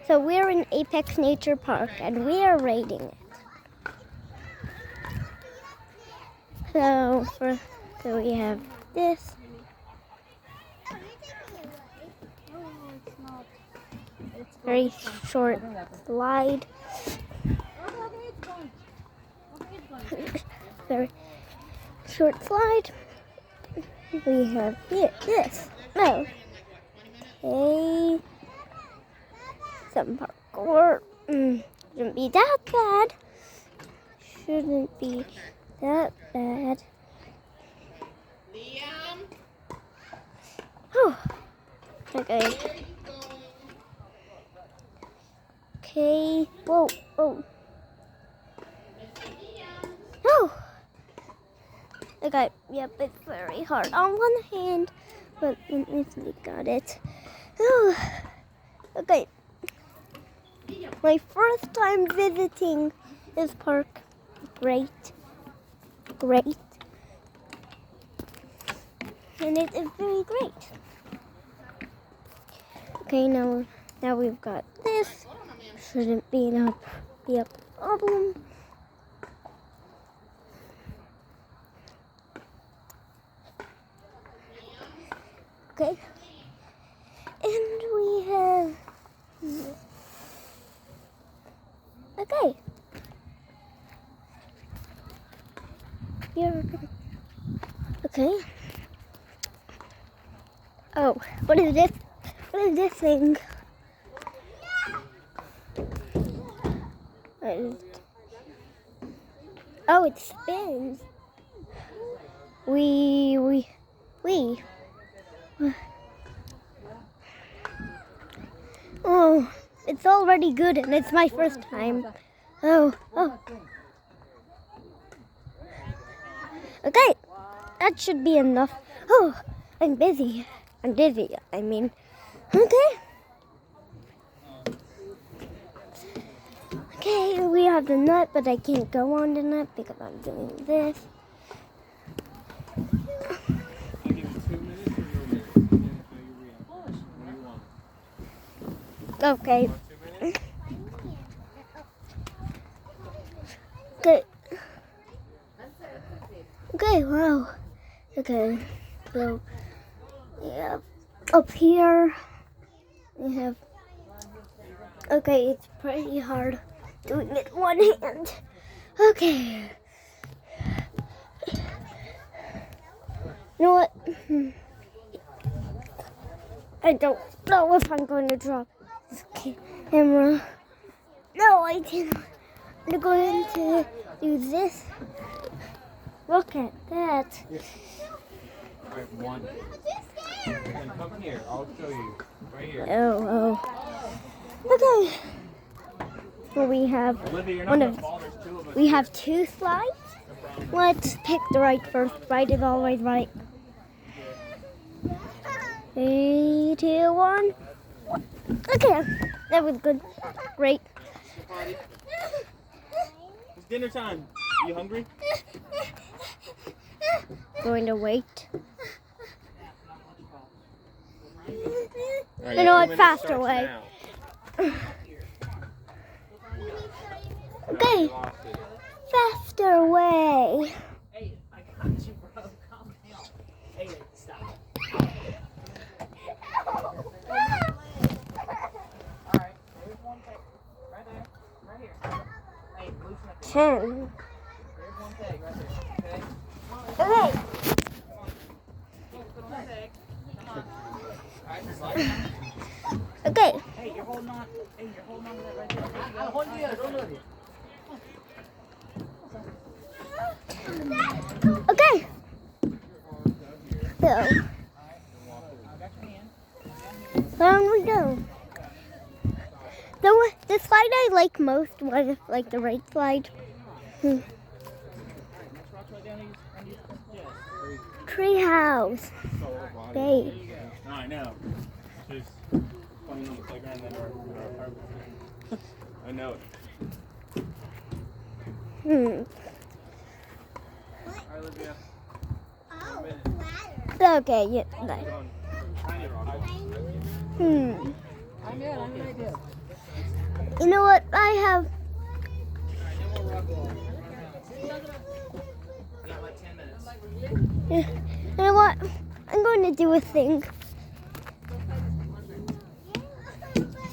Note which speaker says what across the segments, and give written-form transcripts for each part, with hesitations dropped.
Speaker 1: So we're in Apex Nature Park and we are raiding it. So we have this. Very short slide. Very short slide. We have this. Oh. Okay. Some parkour. Shouldn't be that bad. Shouldn't be that bad. Oh. Okay. Okay. Whoa. Oh. Oh. Okay. Yep, it's very hard on one hand, but at least we got it. Oh. Okay. My first time visiting this park. Great. And it is very great. Okay, now we've got this. Shouldn't be a problem. Okay. And we have this. Okay. Here. Okay. Oh, what is this? What is this thing? Oh, it spins. We. Oh, it's already good and it's my first time. Oh. Okay, that should be enough. Oh, I'm busy. I'm dizzy, I mean. Okay. Okay, we have the nut, but I can't go on the nut because I'm doing this. Okay. Okay. Okay, wow. Okay, so yeah, up here we have. Okay, it's pretty hard doing it one hand. Okay. You know what? I don't know if I'm going to drop this camera. No, I didn't. I'm going to do this. Look at that.
Speaker 2: I have one. Then come here. I'll show you. Right here.
Speaker 1: Oh. Okay. So we have we have two slides. Let's pick the right first. Right is always right. 3, 2, 1. Okay, that was good. Great.
Speaker 2: It's dinner time. Are you hungry?
Speaker 1: Going to wait.
Speaker 2: Right,
Speaker 1: You know what? Faster way. Okay. Faster way.
Speaker 3: Hey, I got you, bro. Calm down. Hey, stop. Alright, there's one peg. Right there. Right here. Hey, loosen up.
Speaker 1: 10.
Speaker 3: There's one peg right there. Okay?
Speaker 1: Okay.
Speaker 3: Come on. Put on the peg. Come on. Alright, just slide down.
Speaker 1: Okay.
Speaker 3: Hey, you're holding on. Hey, you're holding on to that right there. I'm holding you. Don't move it.
Speaker 1: Okay. So, down we go. The slide I like most was like the right slide. Treehouse. Babe.
Speaker 2: No, I know. Just playing on the playground and our apartment. I know it. Alright, Olivia.
Speaker 1: Okay, yeah.
Speaker 2: Tiny rock.
Speaker 1: Hmm.
Speaker 3: I'm in. I'm right there.
Speaker 1: You know what? I have.
Speaker 3: Alright, then we'll rock along. We got like 10 minutes.
Speaker 1: You know what? I'm going to do a thing.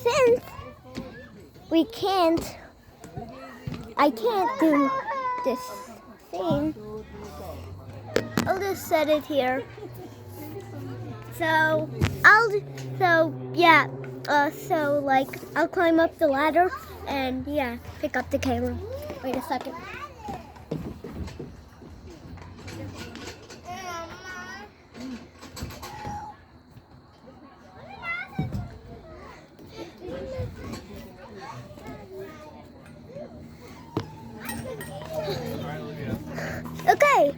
Speaker 1: Since I can't do this thing. I'll just set it here. So I'll climb up the ladder and pick up the camera. Wait a second. Okay,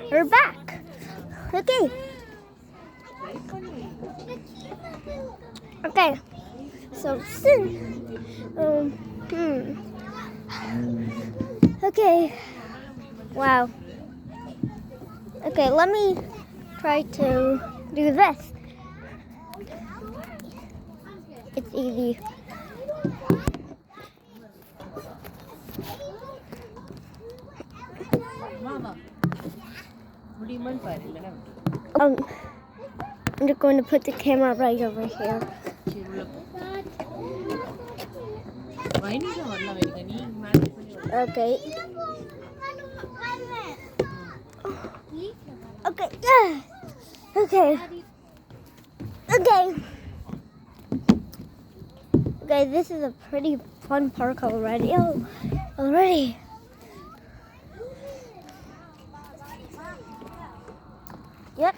Speaker 1: we're back. Okay. Okay. So Okay. Wow. Okay, let me try to do this. It's easy. I'm just going to put the camera right over here. Okay. Okay. Okay. Okay. Okay, this is a pretty fun park already. Oh, already. Yep.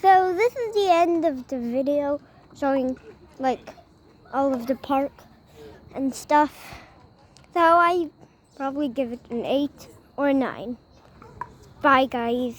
Speaker 1: So this is the end of the video showing like all of the park and stuff. So I probably give it an 8 or a 9. Bye guys.